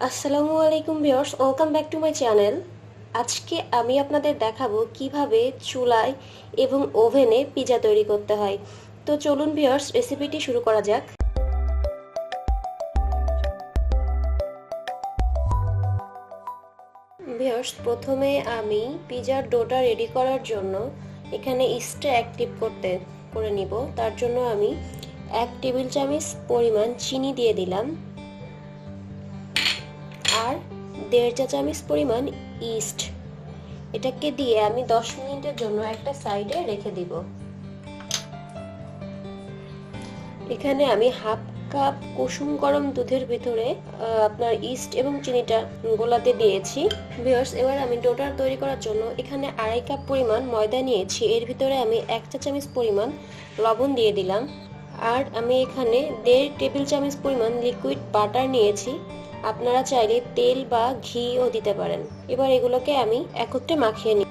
আসসালামু আলাইকুম viewers, welcome back to my channel. আজকে আমি আপনাদের দেখাবো কিভাবে চুলায় এবং ওভেনে পিৎজা তৈরি করতে হয়। তো চলুন ভিউয়ার্স, রেসিপিটি শুরু করা যাক। ভিউয়ার্স, প্রথমে আমি পিৎজার ডোটা রেডি করার জন্য এখানে ইস্টটা অ্যাক্টিভ করে নিব। তার জন্য আমি 1 টেবিল চামচ পরিমাণ চিনি দিয়ে দিলাম আর 1.5 চা চামচ পরিমাণ ইস্ট। এটাকে দিয়ে আমি 10 মিনিটের জন্য একটা সাইডে রেখে দিব। এখানে আমি হাফ কাপ কুসুম গরম দুধের ভিতরে আপনার ইস্ট এবং চিনিটা গোলাতে দিয়েছি। ভিউয়ার্স, এবার আমি ডোটা তৈরি করার জন্য এখানে 2.5 কাপ পরিমাণ ময়দা নিয়েছি। এর ভিতরে আমি 1 চা চামচ পরিমাণ লবণ দিয়ে দিলাম আর আমি এখানে 1.5 টেবিল চামচ পরিমাণ লিকুইড বাটার নিয়েছি। আপনারা চাইলে তেল বা ঘিও দিতে পারেন। এবার এগুলোকে আমি একত্রে মাখিয়ে নিই।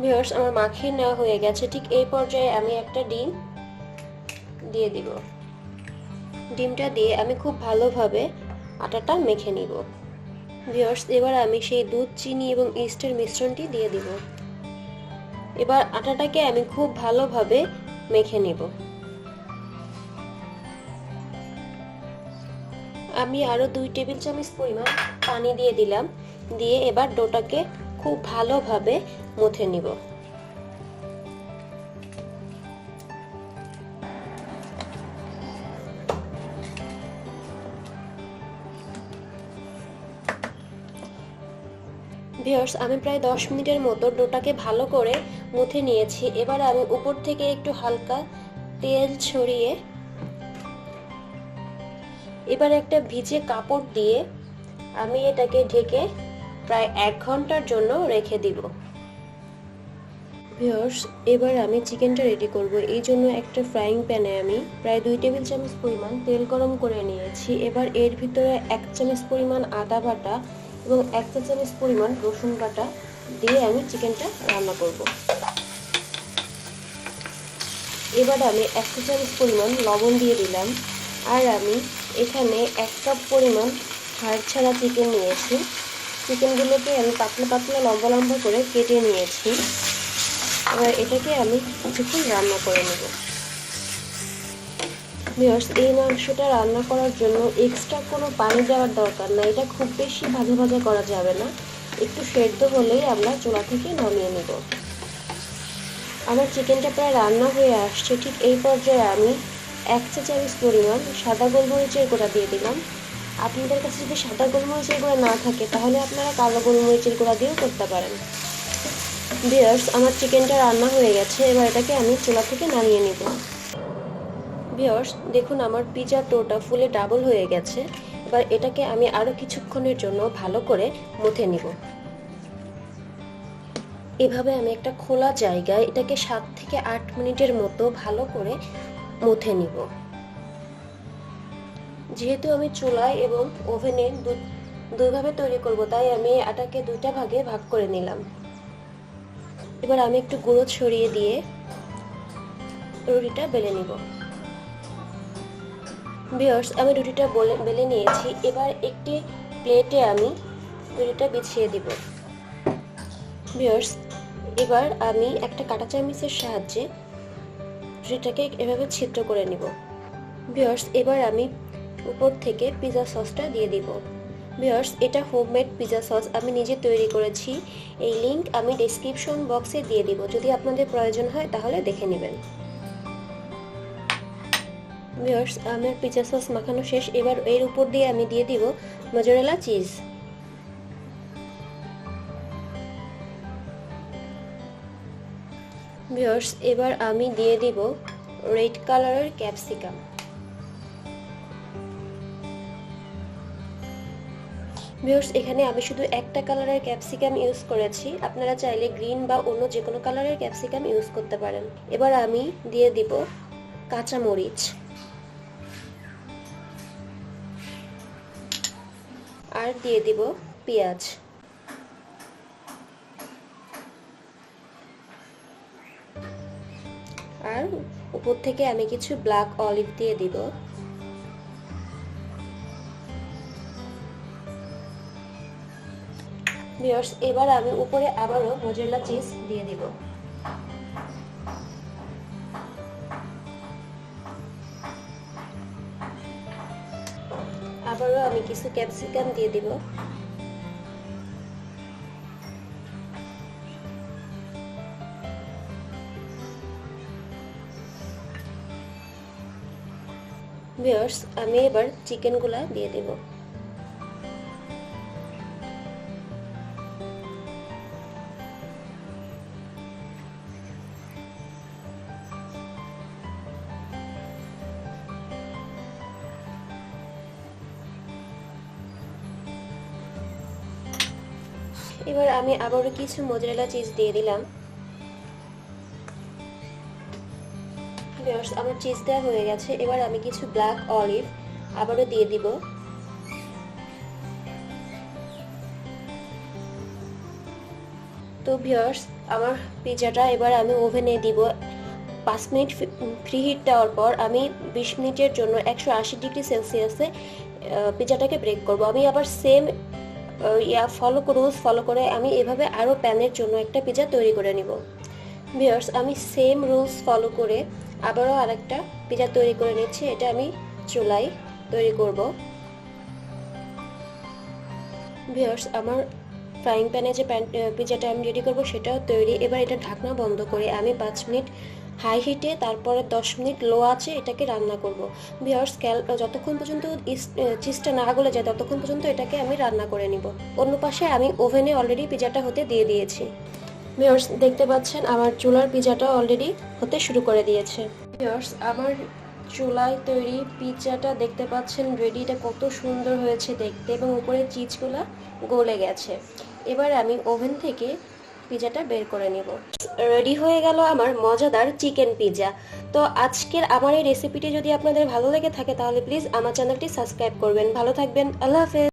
ভিউয়ার্স, আমার মাখিয়ে নেওয়া হয়ে গেছে। ঠিক এই পর্যায়ে আমি একটা ডিম দিয়ে দিব। ডিমটা দিয়ে আমি খুব ভালোভাবে আটাটা মেখে নিব। ভিউয়ার্স, এবার আমি সেই দুধ, চিনি এবং ইস্টের মিশ্রণটি দিয়ে দিব। এবার আটাটাকে আমি খুব ভালোভাবে মেখে নিব। আমি আরো 2 টেবিল চামচ পরিমাণ পানি দিয়ে দিলাম। দিয়ে এবার ডোটাকে খুব ভালোভাবে মথে নিব। ভিউয়ার্স, আমি প্রায় 10 মিনিটের মতো ডোটাকে ভালো করে মুথে নিয়েছি। এবার আমি উপর থেকে একটু হালকা তেল ছড়িয়ে এবার একটা ভিজে কাপড় দিয়ে আমি এটাকে ঢেকে প্রায় 1 ঘন্টার জন্য রেখে দিব। ভিউয়ার্স, এবার আমি চিকেনটা রেডি করব। এই জন্য একটা ফ্রাইং প্যানে আমি প্রায় 2 টেবিল চামচ পরিমাণ তেল গরম করে নিয়েছি। এবার এর ভিতরে 1 চামচ পরিমাণ আদা বাটা এবং 1 চা চামচ পরিমাণ রসুন বাটা দিয়ে আমি চিকেনটা রান্না করব। এবার আমি 1 চা চামচ পরিমাণ লবণ দিয়ে দিলাম আর আমি এখানে 1 কাপ পরিমাণ হাড় ছাড়া চিকেন নিয়েছি। চিকেনগুলোকে আমি পাতলা পাতলা লম্বা লম্বা করে কেটে নিয়েছি। এবার এটাকে আমি কিছুক্ষণ রান্না করে নেব। ভিউয়ার্স, এই মাংসটা রান্না করার জন্য এক্সট্রা কোনো পানি দেওয়ার দরকার না। এটা খুব বেশি ভাজা ভাজা করা যাবে না, একটু সেদ্ধ হলেই আমরা চুলা থেকে নামিয়ে নেব। আমার চিকেনটা প্রায় রান্না হয়ে আসছে। ঠিক এই পর্যায়ে আমি 1 চা চামচ পরিমাণ সাদা গোলমরিচের গুঁড়া দিয়ে দিলাম। আপনাদের কাছে যদি সাদা গোলমরিচের গুঁড়া না থাকে তাহলে আপনারা কালো গোলমরিচের গুঁড়া দিয়েও করতে পারেন। ভিউয়ার্স, আমার চিকেনটা রান্না হয়ে গেছে। এবার এটাকে আমি চুলা থেকে নামিয়ে নেব। ভিউয়ার্স, দেখুন আমার পিৎজার ডোটা ফুলে ডাবল হয়ে গেছে। এবার এটাকে আমি আরো কিছুক্ষণের জন্য ভালো করে মুথে নিব। এভাবে আমি একটা খোলা জায়গায় এটাকে 7 থেকে 8 মিনিটের মতো ভালো করে মুথে নিব। যেহেতু আমি চুলায় এবং ওভেনে দুইভাবে তৈরি করব, তাই আমি আটাকে 2টা ভাগে ভাগ করে নিলাম। এবার আমি একটু গুঁড়ো ছড়িয়ে দিয়ে রুটিটা বেলে নিব। ভিউয়ার্স, আমি রুটিটা বেলে নিয়েছি। এবার একটি প্লেটে আমি রুটিটা বিছিয়ে দিব। ভিউয়ার্স, এবার আমি একটা কাঁটা চামচের সাহায্যে রুটিটাকে এভাবে ছিদ্র করে নিব। ভিউয়ার্স, এবার আমি উপর থেকে পিৎজা সসটা দিয়ে দিব। ভিউয়ার্স, এটা হোমমেড পিৎজা সস আমি নিজে তৈরি করেছি। এই লিংক আমি ডেসক্রিপশন বক্সে দিয়ে দিব, যদি আপনাদের প্রয়োজন হয় তাহলে দেখে নেবেন। ভিউয়ার্স, আমার পিৎজা সস মাখানো শেষ। এবার এর উপর দিয়ে আমি দিয়ে দিব মজরেলা চিজ। ভিউয়ার্স, এবার আমি দিয়ে দিব রেড কালারের ক্যাপসিকাম। ভিউয়ার্স, এখানে আমি শুধু একটা কালারের ক্যাপসিকাম ইউজ করেছি। আপনারা চাইলে গ্রিন বা অন্য যে কোনো কালারের ক্যাপসিকাম ইউজ করতে পারেন। এবার আমি দিয়ে দিব কাঁচা মরিচ আর দিয়ে দিব পেঁয়াজ। আর উপর থেকে আমি কিছু ব্ল্যাক অলিভ দিয়ে দিব। ভিউয়ার্স, এবার আমি উপরে আবারও মোজারেলা চিজ দিয়ে দিব। আবারও আমি কিছু ক্যাপসিকাম দিয়ে দিব। ভিউয়ার্স, আমি এবার চিকেনগুলা দিয়ে দেব। এবার আমি আবারও কিছু মোজারেলা চিজ দিয়ে দিলাম। ভিউয়ার্স, আমার চিজ দেওয়া হয়ে গেছে। এবার আমি কিছু ব্ল্যাক অলিভ আবারও দিয়ে দিব। তো ভিউয়ার্স, আমার পিৎজাটা এবার আমি ওভেনে দিব। 5 মিনিট প্রি হিট দেওয়ার পর আমি 20 মিনিটের জন্য 180 ডিগ্রি সেলসিয়াসে পিৎজাটাকে ব্রেক করব। আমি আবার সেম রুলস ফলো করে আমি এভাবে আরও প্যানের জন্য একটা পিৎজা তৈরি করে নিব। ভিউয়ার্স, আমি সেম রুলস ফলো করে আবারও আরেকটা পিৎজা তৈরি করে নিচ্ছি। এটা আমি চুলায় তৈরি করব। ভিউয়ার্স, আমার ফ্রাইং প্যানে যে পিৎজাটা আমি রেডি করব সেটাও তৈরি। এবার এটা ঢাকনা বন্ধ করে আমি 5 মিনিট হাই হিটে, তারপরে 10 মিনিট লো আছে এটাকে রান্না করব। ভিউয়ার্স, যতক্ষণ পর্যন্ত চিজটা না গলে যায় ততক্ষণ পর্যন্ত এটাকে আমি রান্না করে নিব। অন্য পাশে আমি ওভেনে অলরেডি পিৎজাটা হতে দিয়ে দিয়েছি। ভিউয়ার্স, দেখতে পাচ্ছেন আমার চুলার পিৎজাটা অলরেডি হতে শুরু করে দিয়েছে। ভিউয়ার্স, আমার চুলায় তৈরি পিৎজাটা দেখতে পাচ্ছেন রেডি। এটা কত সুন্দর হয়েছে দেখতে এবং উপরে চিজগুলা গলে গেছে। এবার আমি ওভেন থেকে পিৎজাটা বের করে নিব। রেডি হয়ে গেল আমার মজাদার চিকেন পিৎজা। তো আজকের আমার এই রেসিপিটি যদি আপনাদের ভালো লেগে থাকে তাহলে প্লিজ আমার চ্যানেলটি সাবস্ক্রাইব করবেন। ভালো থাকবেন। আল্লাহ হাফেজ।